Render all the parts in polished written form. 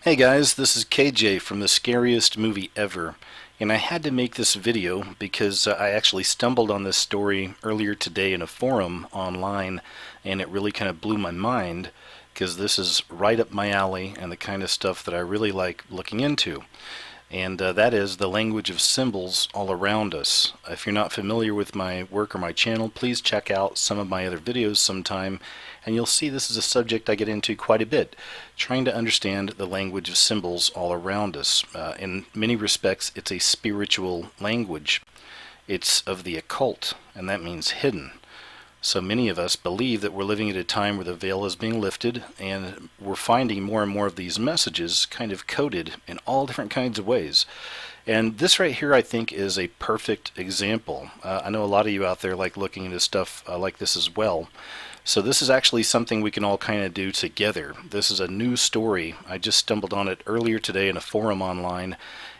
Hey guys, this is KJ from The Scariest Movie Ever, and I had to make this video because I actually stumbled on this story earlier today in a forum online, and it really kind of blew my mind because this is right up my alley and the kind of stuff that I really like looking into. And that is the language of symbols all around us. If you're not familiar with my work or my channel, please check out some of my other videos sometime, and you'll see this is a subject I get into quite a bit, trying to understand the language of symbols all around us. In many respects, it's a spiritual language. It's of the occult, and that means hidden. So many of us believe that we're living at a time where the veil is being lifted, and we're finding more and more of these messages kind of coded in all different kinds of ways. And this right here, I think, is a perfect example. I know a lot of you out there like looking into stuff like this as well. So this is actually something we can all kind of do together. This is a new story. I just stumbled on it earlier today in a forum online,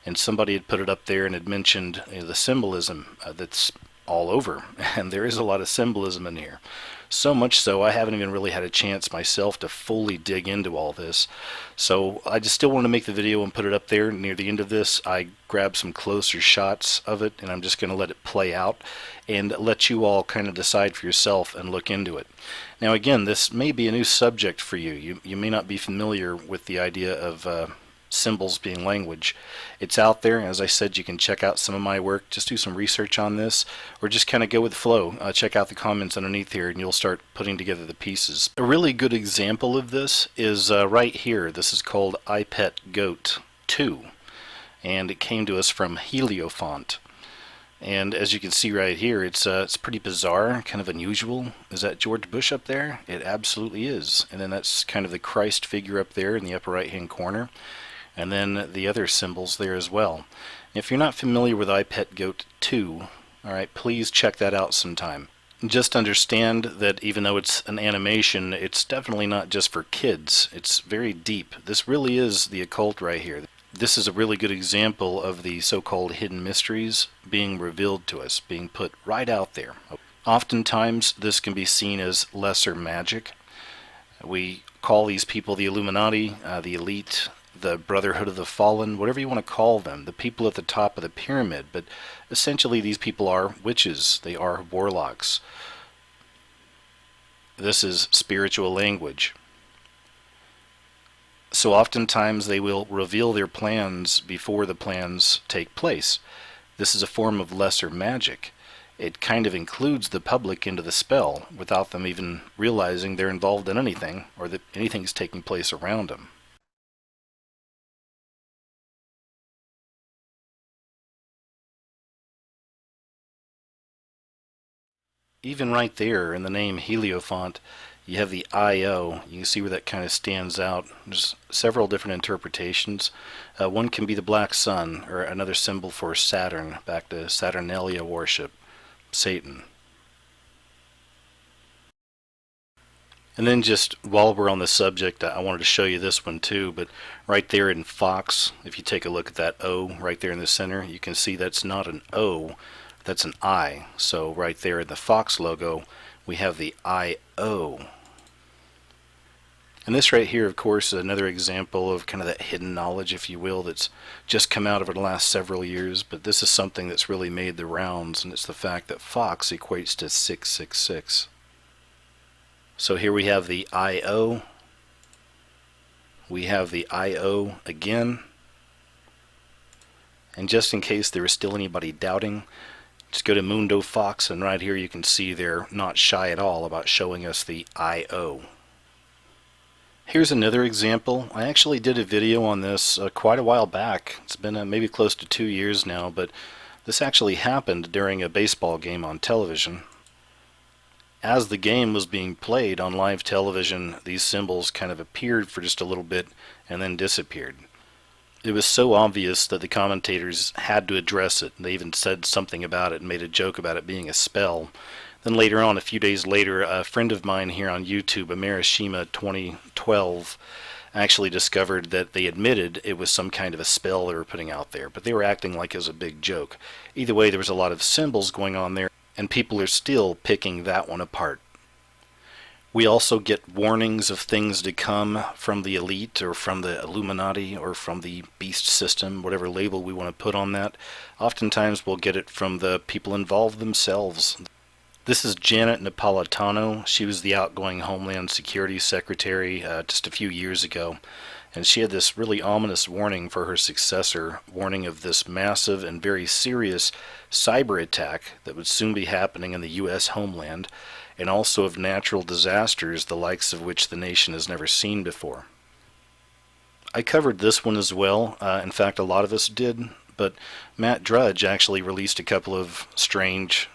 and somebody had put it up there and had mentioned the symbolism that's all over, and there is a lot of symbolism in here. So much so I haven't even really had a chance myself to fully dig into all this. So I just still want to make the video and put it up there. Near the end of this, I grabbed some closer shots of it, and I'm just going to let it play out and let you all kind of decide for yourself and look into it. Now again, this may be a new subject for you. You may not be familiar with the idea of symbols being language. It's out there. As I said, you can check out some of my work, just do some research on this, or just kind of go with the flow. Check out the comments underneath here and you'll start putting together the pieces. A really good example of this is right here. This is called Ipet Goat 2, and it came to us from Heliofont. And as you can see right here, it's pretty bizarre, kind of unusual. Is that George Bush up there? It absolutely is. And then that's kind of the Christ figure up there in the upper right hand corner. And then the other symbols there as well. If you're not familiar with Ipet Goat 2, alright, please check that out sometime. Just understand that even though it's an animation, it's definitely not just for kids. It's very deep. This really is the occult right here. This is a really good example of the so-called hidden mysteries being revealed to us, being put right out there. Oftentimes, this can be seen as lesser magic. We call these people the Illuminati, the elite, the Brotherhood of the Fallen, whatever you want to call them, the people at the top of the pyramid. But essentially these people are witches. They are warlocks. This is spiritual language. So oftentimes they will reveal their plans before the plans take place. This is a form of lesser magic. It kind of includes the public into the spell without them even realizing they're involved in anything or that anything's taking place around them. Even right there in the name Heliofont, you have the IO. You can see where that kind of stands out. There's several different interpretations. One can be the black sun, or another symbol for Saturn, back to Saturnalia worship, Satan. And then just while we're on the subject, I wanted to show you this one too, but right there in Fox, if you take a look at that O right there in the center, you can see that's not an O, that's an I. So right there in the Fox logo, we have the I-O. And this right here, of course, is another example of kind of that hidden knowledge, if you will, that's just come out over the last several years. But this is something that's really made the rounds, and it's the fact that Fox equates to 666. So here we have the I-O. We have the I-O again. And just in case there is still anybody doubting, just go to Mundo Fox, and right here you can see they're not shy at all about showing us the I-O. Here's another example. I actually did a video on this quite a while back. It's been maybe close to 2 years now, but this actually happened during a baseball game on television. As the game was being played on live television, these symbols kind of appeared for just a little bit and then disappeared. It was so obvious that the commentators had to address it. They even said something about it and made a joke about it being a spell. Then later on, a few days later, a friend of mine here on YouTube, Amerishima 2012, actually discovered that they admitted it was some kind of a spell they were putting out there, but they were acting like it was a big joke. Either way, there was a lot of symbols going on there, and people are still picking that one apart. We also get warnings of things to come from the elite or from the Illuminati or from the beast system, whatever label we want to put on that. Oftentimes we'll get it from the people involved themselves. This is Janet Napolitano. She was the outgoing Homeland Security Secretary just a few years ago. And she had this really ominous warning for her successor, warning of this massive and very serious cyber attack that would soon be happening in the U.S. homeland, and also of natural disasters, the likes of which the nation has never seen before. I covered this one as well. In fact, a lot of us did, but Matt Drudge actually released a couple of strange...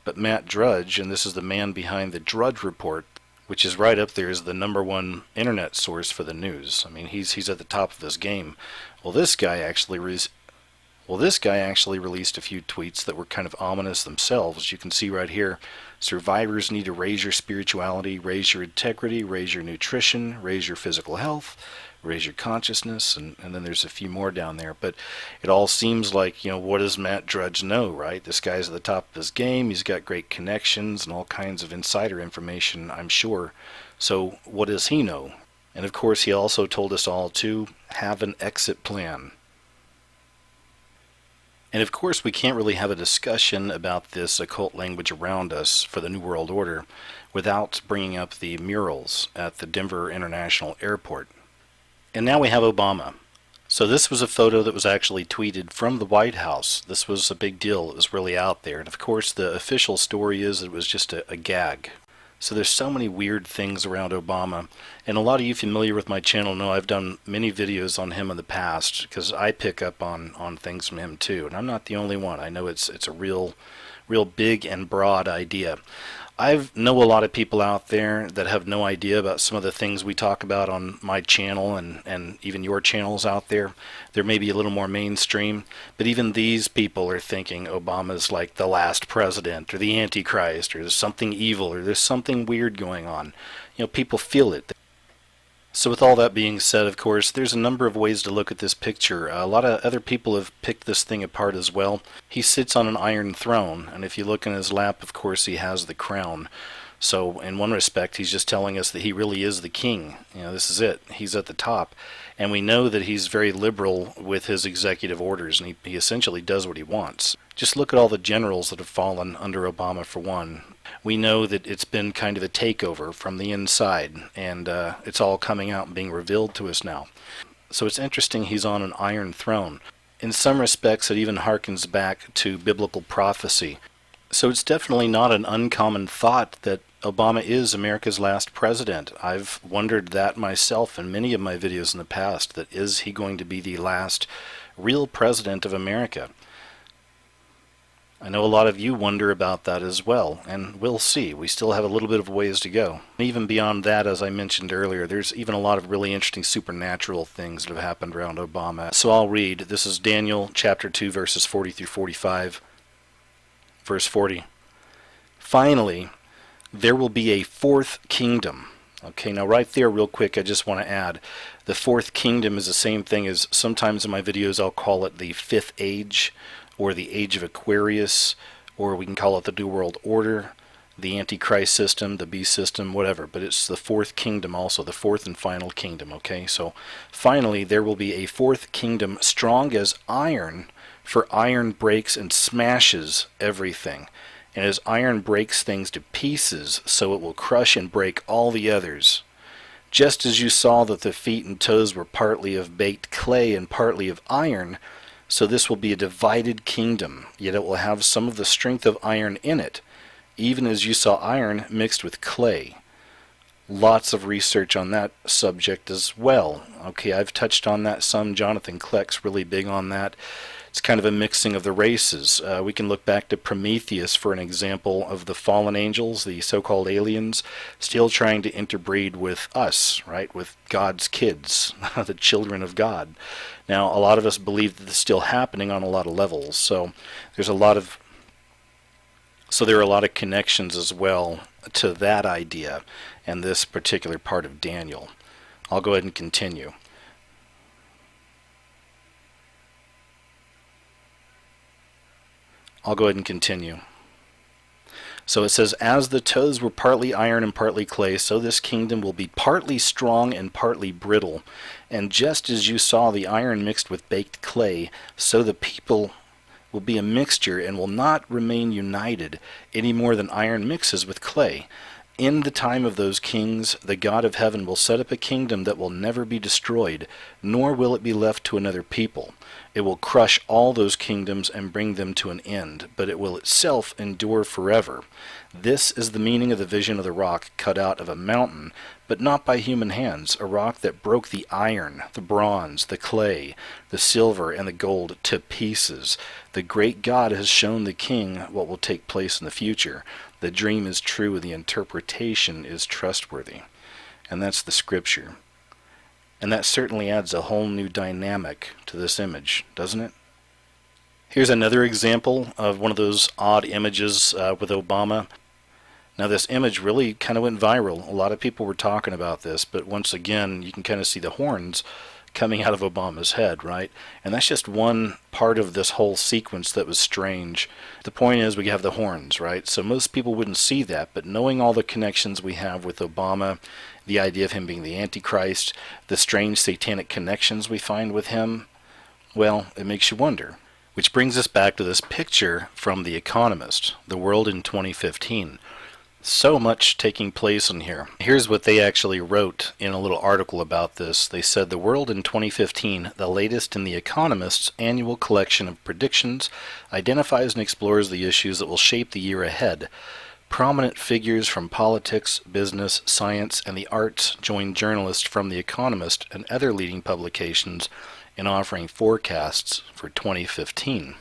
But Matt Drudge, and this is the man behind the Drudge Report, which is right up there as the #1 internet source for the news. I mean, he's at the top of his game. Well, this guy actually released a few tweets that were kind of ominous themselves. You can see right here, survivors need to raise your spirituality, raise your integrity, raise your nutrition, raise your physical health, raise your consciousness, and then there's a few more down there. But it all seems like, what does Matt Drudge know, right? This guy's at the top of his game. He's got great connections and all kinds of insider information, I'm sure. So what does he know? And of course, he also told us all to have an exit plan. And of course, we can't really have a discussion about this occult language around us for the New World Order without bringing up the murals at the Denver International Airport. And now we have Obama. So this was a photo that was actually tweeted from the White House. This was a big deal. It was really out there. And of course, the official story is it was just a gag. So there's so many weird things around Obama. And a lot of you familiar with my channel know I've done many videos on him in the past because I pick up on things from him too. And I'm not the only one. I know it's a real big and broad idea. I know a lot of people out there that have no idea about some of the things we talk about on my channel and even your channels out there. They're maybe a little more mainstream, but even these people are thinking Obama's like the last president or the Antichrist or there's something evil or there's something weird going on. People feel it. So with all that being said, of course, there's a number of ways to look at this picture. A lot of other people have picked this thing apart as well. He sits on an iron throne, and if you look in his lap, of course, he has the crown. So in one respect, he's just telling us that he really is the king. This is it. He's at the top. And we know that he's very liberal with his executive orders, and he essentially does what he wants. Just look at all the generals that have fallen under Obama, for one. We know that it's been kind of a takeover from the inside, and it's all coming out and being revealed to us now. So it's interesting he's on an iron throne. In some respects, it even harkens back to biblical prophecy. So it's definitely not an uncommon thought that Obama is America's last president. I've wondered that myself in many of my videos in the past, that is he going to be the last real president of America? I know a lot of you wonder about that as well, and we'll see. We still have a little bit of ways to go. Even beyond that, as I mentioned earlier, there's even a lot of really interesting supernatural things that have happened around Obama. So I'll read. This is Daniel chapter 2, verses 40 through 45. Verse 40. Finally, there will be a fourth kingdom. Okay, now right there real quick, I just want to add, the fourth kingdom is the same thing as sometimes in my videos I'll call it the fifth age, or the age of Aquarius, or we can call it the New World Order, the Antichrist system, the beast system, whatever. But it's the fourth kingdom also, the fourth and final kingdom, okay? So finally, there will be a fourth kingdom strong as iron, for iron breaks and smashes everything. And as iron breaks things to pieces, so it will crush and break all the others. Just as you saw that the feet and toes were partly of baked clay and partly of iron, so this will be a divided kingdom, yet it will have some of the strength of iron in it, even as you saw iron mixed with clay. Lots of research on that subject as well. Okay, I've touched on that some. Jonathan Kleck's really big on that. It's kind of a mixing of the races. We can look back to Prometheus for an example of the fallen angels, the so-called aliens, still trying to interbreed with us, right, with God's kids, the children of God. Now, a lot of us believe that this is still happening on a lot of levels, so there are a lot of connections as well to that idea and this particular part of Daniel. I'll go ahead and continue. So it says, as the toes were partly iron and partly clay, so this kingdom will be partly strong and partly brittle. And just as you saw the iron mixed with baked clay, so the people will be a mixture and will not remain united any more than iron mixes with clay. In the time of those kings, the God of heaven will set up a kingdom that will never be destroyed, nor will it be left to another people. It will crush all those kingdoms and bring them to an end, but it will itself endure forever. This is the meaning of the vision of the rock cut out of a mountain, but not by human hands, a rock that broke the iron, the bronze, the clay, the silver, and the gold to pieces. The great God has shown the king what will take place in the future. The dream is true, the interpretation is trustworthy. And that's the scripture. And that certainly adds a whole new dynamic to this image, doesn't it? Here's another example of one of those odd images with Obama. Now this image really kind of went viral. A lot of people were talking about this, but once again, you can kind of see the horns coming out of Obama's head, right? And that's just one part of this whole sequence that was strange. The point is we have the horns, right? So most people wouldn't see that, but knowing all the connections we have with Obama, the idea of him being the Antichrist, the strange satanic connections we find with him, well, it makes you wonder. Which brings us back to this picture from The Economist, the world in 2015. So much taking place in here. Here's what they actually wrote in a little article about this. They said, the world in 2015, the latest in The Economist's annual collection of predictions, identifies and explores the issues that will shape the year ahead. Prominent figures from politics, business, science, and the arts join journalists from The Economist and other leading publications in offering forecasts for 2015.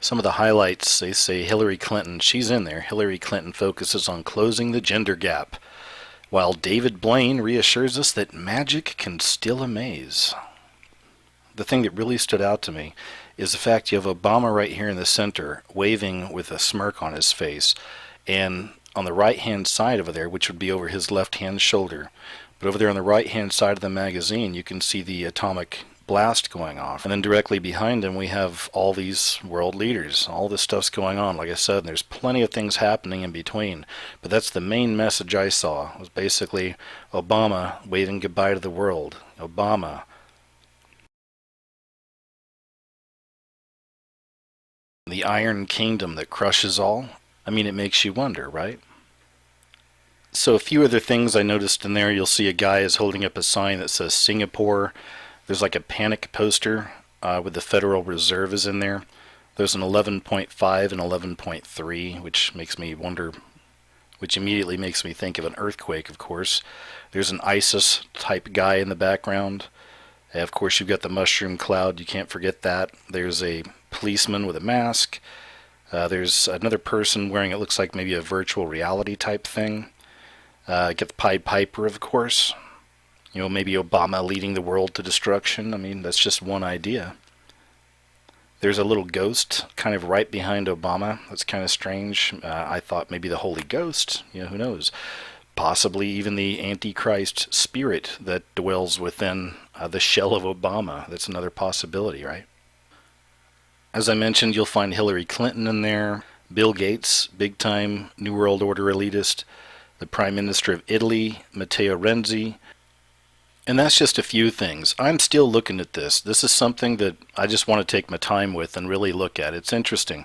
Some of the highlights, they say Hillary Clinton, she's in there. Hillary Clinton focuses on closing the gender gap, while David Blaine reassures us that magic can still amaze. The thing that really stood out to me is the fact you have Obama right here in the center, waving with a smirk on his face, and on the right-hand side over there, which would be over his left-hand shoulder, but over there on the right-hand side of the magazine, you can see the atomic blast going off. And then directly behind him we have all these world leaders. All this stuff's going on, like I said, and there's plenty of things happening in between. But that's the main message I saw, was basically Obama waving goodbye to the world. Obama. The Iron Kingdom that crushes all. I mean, it makes you wonder, right? So a few other things I noticed in there. You'll see a guy is holding up a sign that says Singapore. There's like a panic poster with the Federal Reserve is in there. There's an 11.5 and 11.3, which makes me wonder, which immediately makes me think of an earthquake, of course. There's an ISIS type guy in the background. And of course, you've got the mushroom cloud. You can't forget that. There's a policeman with a mask. There's another person wearing, it looks like maybe a virtual reality type thing. Get the Pied Piper, of course. You know, maybe Obama leading the world to destruction. I mean, that's just one idea. There's a little ghost kind of right behind Obama. That's kind of strange. I thought maybe the Holy Ghost. You know, who knows? Possibly even the Antichrist spirit that dwells within the shell of Obama. That's another possibility, right? As I mentioned, you'll find Hillary Clinton in there. Bill Gates, big-time New World Order elitist. The Prime Minister of Italy, Matteo Renzi. And that's just a few things. I'm still looking at this. This is something that I just want to take my time with and really look at. It's interesting.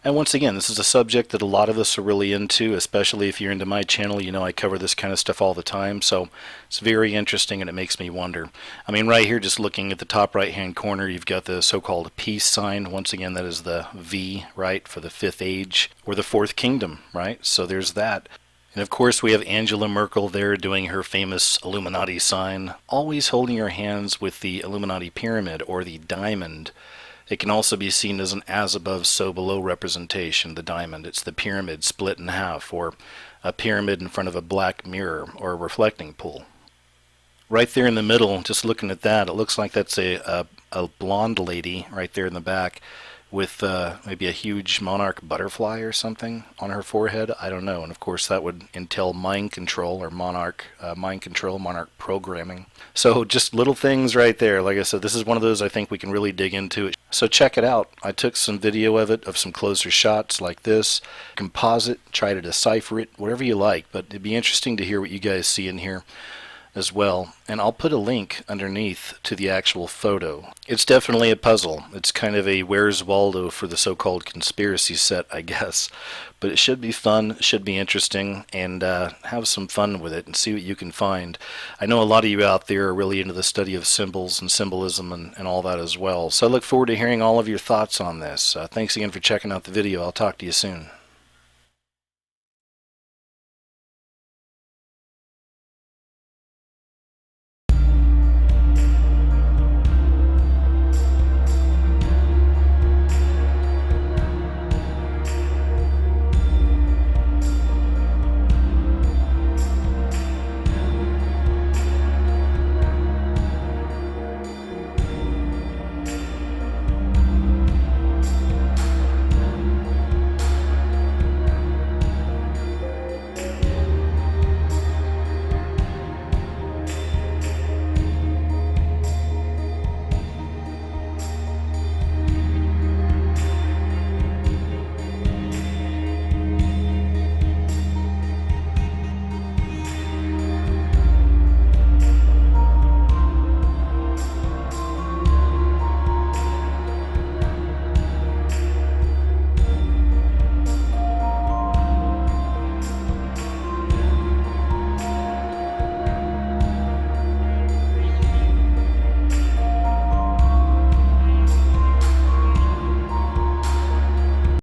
And once again, this is a subject that a lot of us are really into, especially if you're into my channel. You know I cover this kind of stuff all the time. So it's very interesting and it makes me wonder. I mean, right here, just looking at the top right-hand corner, you've got the so-called peace sign. Once again, that is the V, right, for the fifth age or the fourth kingdom, right? So there's that. And of course we have Angela Merkel there doing her famous Illuminati sign, always holding her hands with the Illuminati pyramid or the diamond. It can also be seen as an as above so below representation, the diamond. It's the pyramid split in half, or a pyramid in front of a black mirror or a reflecting pool. Right there in the middle, just looking at that, it looks like that's a blonde lady right there in the back with maybe a huge monarch butterfly or something on her forehead. I don't know. And of course, that would entail mind control or mind control, monarch programming. So just little things right there. Like I said, this is one of those I think we can really dig into. So check it out. I took some video of it, of some closer shots like this, composite, try to decipher it, whatever you like. But it'd be interesting to hear what you guys see in here as well, and I'll put a link underneath to the actual photo. It's definitely a puzzle. It's kind of a Where's Waldo for the so-called conspiracy set, I guess. But it should be fun, should be interesting, and have some fun with it and see what you can find. I know a lot of you out there are really into the study of symbols and symbolism and all that as well. So I look forward to hearing all of your thoughts on this. Thanks again for checking out the video. I'll talk to you soon.